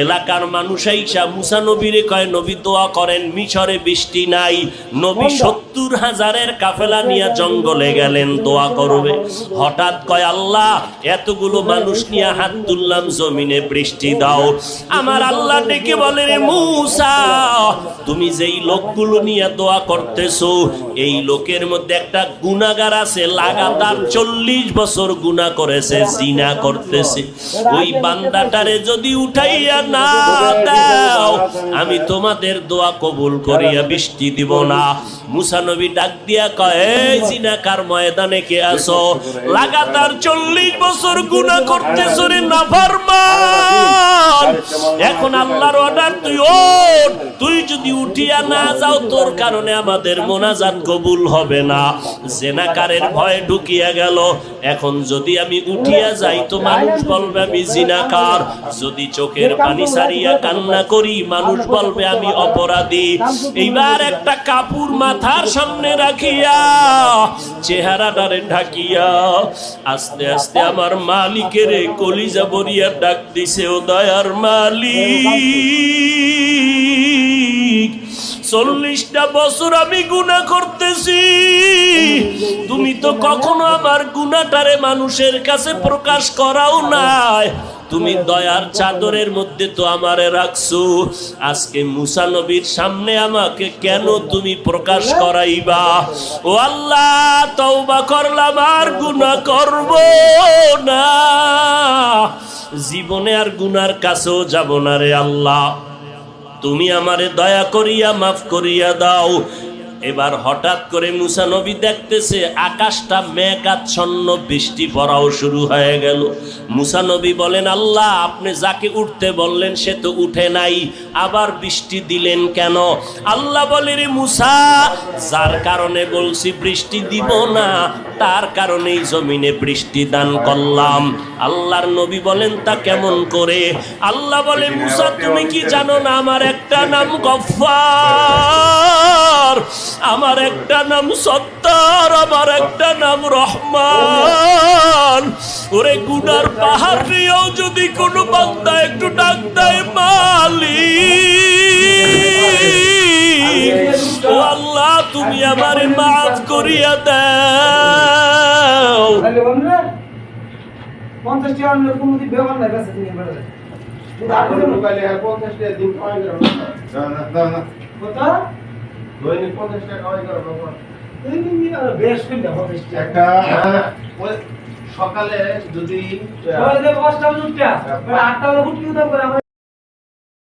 এলাকার মানুষ আইসা মুসা নবীরে কয় নবী দোয়া করেন, মিশরে বৃষ্টি নাই। নবী ৭০,০০০-এর কাফেলা নিয়ে জঙ্গলে গেলেন দোয়া করবে। হঠাৎ কয় আল্লাহ, এতগুলো মানুষ নিয়ে হাত তুললাম, জমিনে বৃষ্টি দাও। আমার আল্লাহ ডেকে বলে, রে মুসা, তুমি যেই লোকগুলো নিয়ে দোয়া করতেছো, এই লোকের মধ্যে একটা গুনাহগার আছে, লাগাতার ৪০ বছর গুনাহ করেছে, জিনা করতেছে। ওই বান্দাটারে যদি উঠাইয়া না দাও, আমি তোমাদের দোয়া কবুল করিয়া বৃষ্টি দিব না। মুসা নবী ডাক দিয়া কয়, এই জিনাকার, ময়দানে কে আসো? লাগাতার ৪০ বছর গুনাহ করতেছো রে নাফরমান। এখন আল্লাহর অর্ডার, তুই ওঠ। তুই যদি উঠিয়া না যাও, তোর কারণে আমাদের মোনাজাত কবুল হবে না। জিনাকারের ভয় ঢুকিয়া গেল। এখন যদি আমি উঠিয়া যাই তো মানুষ বলবে আমি জিনাকার, যদি চোখের পানি ছাড়িয়া কান্না করি মানুষ বলবে আমি অপরাধী। এইবার একটা কাপড় মাথার সামনে রাখিয়া চেহারাটারে ঢাকিয়া আস্তে আস্তে আমার মালিকের কলিজা ভরিয়া ডাক দিছে, ও দয়ার মালিক, ৪০টা বছর আমি গুনাহ করতেছি, তুমি তো কখনো আমার গুনাহটারে মানুষের কাছে প্রকাশ করাও নাই। তুমি দয়ার চাদরের মধ্যে তো আমারে রাখছো, আজকে মুসা নবীর সামনে আমাকে কেন তুমি প্রকাশ করাইবা? ও আল্লাহ, তওবা করলাম, আর গুনাহ করব না, জীবনে আর গুনার কাছেও যাব না রে আল্লাহ, তুমি আমারে দয়া করিয়া মাফ করিয়া দাও। এবার হঠাৎ করে মুসা নবী দেখতেছে আকাশটা মেঘাচ্ছন্ন, বৃষ্টি পড়াও শুরু হয়ে গেল। মুসা নবী বলেন, আল্লাহ, আপনি যাকে উঠতে বললেন সে তো উঠে নাই, আবার বৃষ্টি দিলেন কেন? আল্লাহ বলে, রে মুসা, যার কারণে বলছি বৃষ্টি দিব না, তার কারণেই জমিনে বৃষ্টি দান করলাম। আল্লাহর নবী বলেন, তা কেমন করে? আল্লাহ বলে, মুসা, তুমি কি জানো না আমার একটা নাম গফফার, আমার একটা নাম সত্তার, আমার একটা নাম রহমান। ওরে গুনার পাহাড় নিয়েও যদি কোনো বান্দা একটু ডাক দেয় মালিক, ও আল্লাহ, তুমি আমারে মাফ করিয়া দাও। 50 টাকা আমরা কোনদিন ব্যবহার না কাছে নিয়ে বেড়ালে তারপরে মোবাইলে 50 টাকা দিন খাওয়াই গেল না কত দৈনিক 50 টাকা খাওয়াই গেল বাবা এই নিয়ে আর বেশ করে 50 টাকা ওই সকালে যদি ওই যে 5টা উঠটা 8টা উঠতে দাম করে